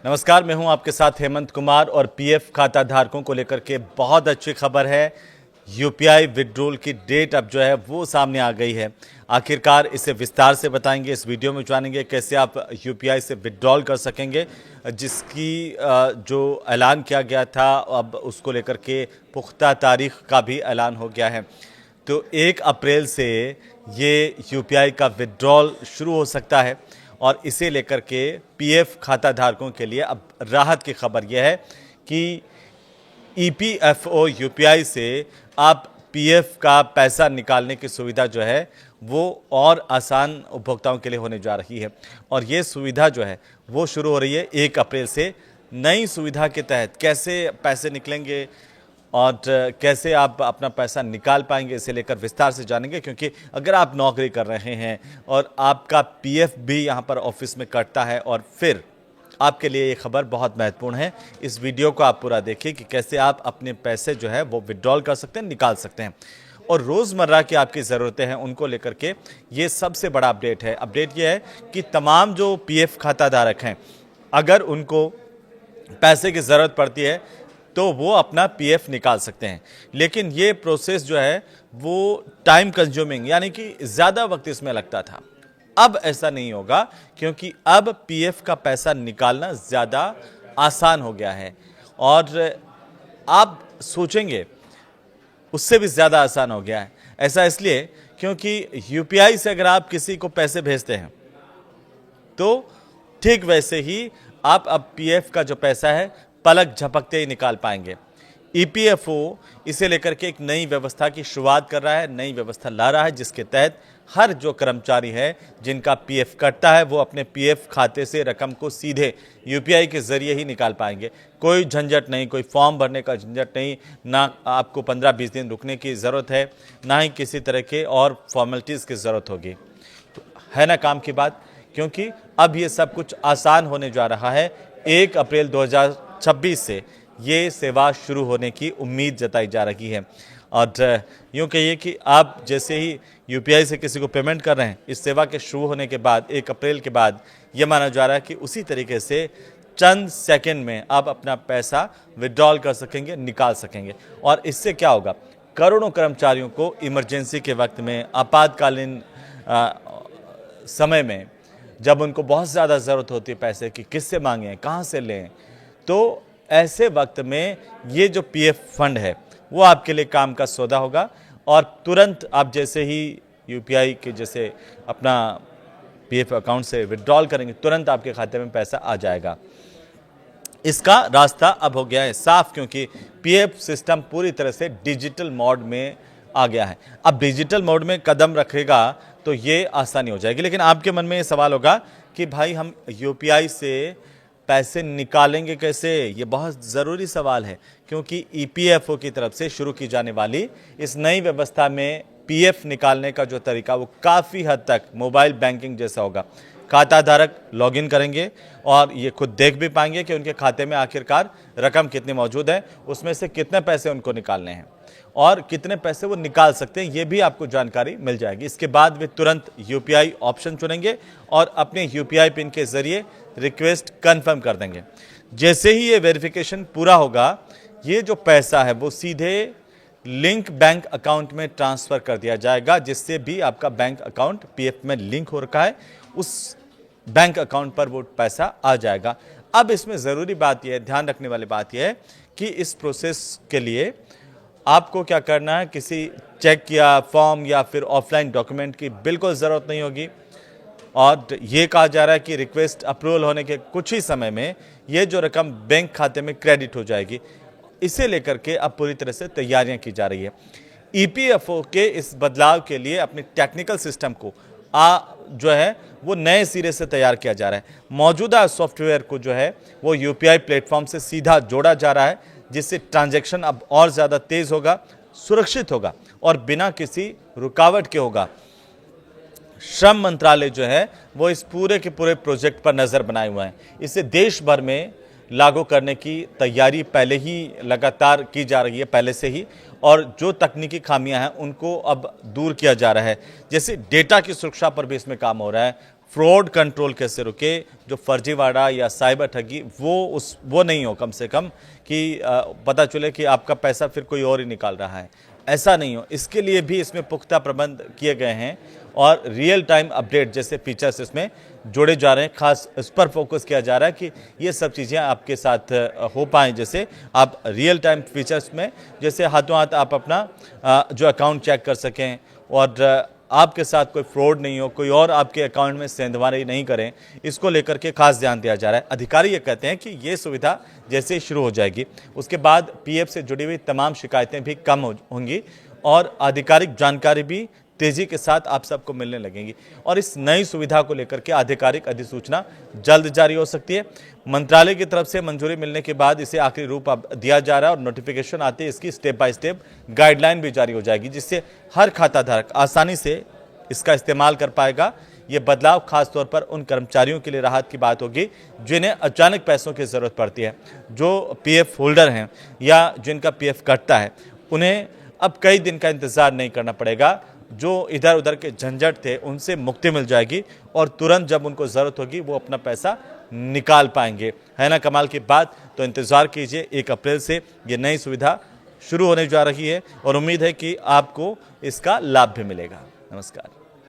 नमस्कार, मैं हूं आपके साथ हेमंत कुमार और पीएफ खाता धारकों को लेकर के बहुत अच्छी खबर है। यूपीआई विड्रॉल की डेट अब जो है वो सामने आ गई है। आखिरकार इसे विस्तार से बताएंगे, इस वीडियो में जानेंगे कैसे आप यूपीआई से विड्रॉल कर सकेंगे, जिसकी जो ऐलान किया गया था अब उसको लेकर के पुख्ता तारीख का भी ऐलान हो गया है। तो 1 अप्रैल से ये यूपीआई का विड्रॉल शुरू हो सकता है और इसे लेकर के पीएफ खाता धारकों के लिए अब राहत की खबर यह है कि ईपीएफओ यूपीआई से आप पीएफ का पैसा निकालने की सुविधा जो है वो और आसान उपभोक्ताओं के लिए होने जा रही है। और ये सुविधा जो है वो शुरू हो रही है 1 अप्रैल से। नई सुविधा के तहत कैसे पैसे निकलेंगे और कैसे आप अपना पैसा निकाल पाएंगे, इसे लेकर विस्तार से जानेंगे। क्योंकि अगर आप नौकरी कर रहे हैं और आपका पीएफ भी यहाँ पर ऑफिस में कटता है और फिर आपके लिए ये खबर बहुत महत्वपूर्ण है। इस वीडियो को आप पूरा देखिए कि कैसे आप अपने पैसे जो है वो विड्रॉल कर सकते हैं, निकाल सकते हैं और रोज़मर्रा की आपकी ज़रूरतें हैं उनको लेकर के ये सबसे बड़ा अपडेट है। अपडेट ये है कि तमाम जो पीएफ खाता धारक हैं, अगर उनको पैसे की ज़रूरत पड़ती है तो वो अपना पीएफ निकाल सकते हैं। लेकिन ये प्रोसेस जो है वो टाइम कंज्यूमिंग, यानी कि ज़्यादा वक्त इसमें लगता था। अब ऐसा नहीं होगा क्योंकि अब पीएफ का पैसा निकालना ज़्यादा आसान हो गया है और आप सोचेंगे उससे भी ज़्यादा आसान हो गया है। ऐसा इसलिए क्योंकि यूपीआई से अगर आप किसी को पैसे भेजते हैं तो ठीक वैसे ही आप अब पीएफ का जो पैसा है पलक झपकते ही निकाल पाएंगे। ईपीएफओ इसे लेकर के एक नई व्यवस्था की शुरुआत कर रहा है, नई व्यवस्था ला रहा है जिसके तहत हर जो कर्मचारी है जिनका पीएफ कटता है वो अपने पीएफ खाते से रकम को सीधे यूपीआई के जरिए ही निकाल पाएंगे। कोई झंझट नहीं, कोई फॉर्म भरने का झंझट नहीं, ना आपको 15-20 दिन रुकने की ज़रूरत है, ना ही किसी तरह के और फॉर्मेलिटीज़ की ज़रूरत होगी। तो है ना काम की बात, क्योंकि अब ये सब कुछ आसान होने जा रहा है। 1 अप्रैल 2026 से ये सेवा शुरू होने की उम्मीद जताई जा रही है। और यूँ कहिए कि आप जैसे ही यूपीआई से किसी को पेमेंट कर रहे हैं, इस सेवा के शुरू होने के बाद 1 अप्रैल के बाद ये माना जा रहा है कि उसी तरीके से चंद सेकंड में आप अपना पैसा विड्रॉल कर सकेंगे, निकाल सकेंगे। और इससे क्या होगा, करोड़ों कर्मचारियों को इमरजेंसी के वक्त में, आपातकालीन समय में, जब उनको बहुत ज़्यादा ज़रूरत होती है पैसे की, किससे मांगें, कहाँ से लें, तो ऐसे वक्त में ये जो पीएफ फंड है वो आपके लिए काम का सौदा होगा और तुरंत आप जैसे ही यूपीआई के जैसे अपना पीएफ अकाउंट से विड्रॉल करेंगे, तुरंत आपके खाते में पैसा आ जाएगा। इसका रास्ता अब हो गया है साफ, क्योंकि पीएफ सिस्टम पूरी तरह से डिजिटल मोड में आ गया है। अब डिजिटल मोड में कदम रखेगा तो ये आसानी हो जाएगी। लेकिन आपके मन में ये सवाल होगा कि भाई हम यूपीआई से पैसे निकालेंगे कैसे? ये बहुत ज़रूरी सवाल है, क्योंकि ईपीएफओ की तरफ से शुरू की जाने वाली इस नई व्यवस्था में पीएफ निकालने का जो तरीका वो काफ़ी हद तक मोबाइल बैंकिंग जैसा होगा। खाता धारक लॉगिन करेंगे और ये खुद देख भी पाएंगे कि उनके खाते में आखिरकार रकम कितनी मौजूद है, उसमें से कितने पैसे उनको निकालने हैं और कितने पैसे वो निकाल सकते हैं, ये भी आपको जानकारी मिल जाएगी। इसके बाद वे तुरंत यूपीआई ऑप्शन चुनेंगे और अपने यूपीआई पिन के जरिए रिक्वेस्ट कंफर्म कर देंगे। जैसे ही ये वेरिफिकेशन पूरा होगा, ये जो पैसा है वो सीधे लिंक बैंक अकाउंट में ट्रांसफ़र कर दिया जाएगा, जिससे भी आपका बैंक अकाउंट पीएफ में लिंक हो रखा है, उस बैंक अकाउंट पर वो पैसा आ जाएगा। अब इसमें ज़रूरी बात यह है, ध्यान रखने वाली बात यह है कि इस प्रोसेस के लिए आपको क्या करना है, किसी चेक या फॉर्म या फिर ऑफलाइन डॉक्यूमेंट की बिल्कुल ज़रूरत नहीं होगी। और ये कहा जा रहा है कि रिक्वेस्ट अप्रूवल होने के कुछ ही समय में ये जो रकम बैंक खाते में क्रेडिट हो जाएगी। इसे लेकर के अब पूरी तरह से तैयारियां की जा रही है। ईपीएफओ के इस बदलाव के लिए अपने टेक्निकल सिस्टम को जो है वो नए सिरे से तैयार किया जा रहा है। मौजूदा सॉफ्टवेयर को जो है वो यूपीआई प्लेटफॉर्म से सीधा जोड़ा जा रहा है, जिससे ट्रांजैक्शन अब और ज़्यादा तेज़ होगा, सुरक्षित होगा और बिना किसी रुकावट के होगा। श्रम मंत्रालय जो है वो इस पूरे के पूरे प्रोजेक्ट पर नज़र बनाए हुए हैं। इसे देश भर में लागू करने की तैयारी पहले ही लगातार की जा रही है, पहले से ही, और जो तकनीकी खामियां हैं उनको अब दूर किया जा रहा है। जैसे डेटा की सुरक्षा पर भी इसमें काम हो रहा है, फ्रॉड कंट्रोल कैसे रुके, जो फर्जीवाड़ा या साइबर ठगी वो नहीं हो, कम से कम कि पता चले कि आपका पैसा फिर कोई और ही निकाल रहा है, ऐसा नहीं हो। इसके लिए भी इसमें पुख्ता प्रबंध किए गए हैं और रियल टाइम अपडेट जैसे फीचर्स इसमें जोड़े जा रहे हैं। खास इस पर फोकस किया जा रहा है कि ये सब चीज़ें आपके साथ हो पाएँ। जैसे आप रियल टाइम फीचर्स में जैसे हाथों हाथ आप अपना जो अकाउंट चेक कर सकें और आपके साथ कोई फ्रॉड नहीं हो, कोई और आपके अकाउंट में सेंधमारी नहीं करें, इसको लेकर के खास ध्यान दिया जा रहा है। अधिकारी ये कहते हैं कि ये सुविधा जैसे ही शुरू हो जाएगी उसके बाद पीएफ से जुड़ी हुई तमाम शिकायतें भी कम होंगी और आधिकारिक जानकारी भी तेजी के साथ आप सबको मिलने लगेंगी और इस नई सुविधा को लेकर के आधिकारिक अधिसूचना जल्द जारी हो सकती है। मंत्रालय की तरफ से मंजूरी मिलने के बाद इसे आखिरी रूप अब दिया जा रहा है और नोटिफिकेशन आते ही इसकी स्टेप बाय स्टेप गाइडलाइन भी जारी हो जाएगी, जिससे हर खाता धारक आसानी से इसका इस्तेमाल कर पाएगा। ये बदलाव खासतौर पर उन कर्मचारियों के लिए राहत की बात होगी जिन्हें अचानक पैसों की ज़रूरत पड़ती है। जो पीएफ होल्डर हैं या जिनका पीएफ कटता है उन्हें अब कई दिन का इंतज़ार नहीं करना पड़ेगा। जो इधर उधर के झंझट थे उनसे मुक्ति मिल जाएगी और तुरंत जब उनको ज़रूरत होगी वो अपना पैसा निकाल पाएंगे। है ना कमाल की बात। तो इंतज़ार कीजिए, 1 अप्रैल से ये नई सुविधा शुरू होने जा रही है और उम्मीद है कि आपको इसका लाभ भी मिलेगा। नमस्कार।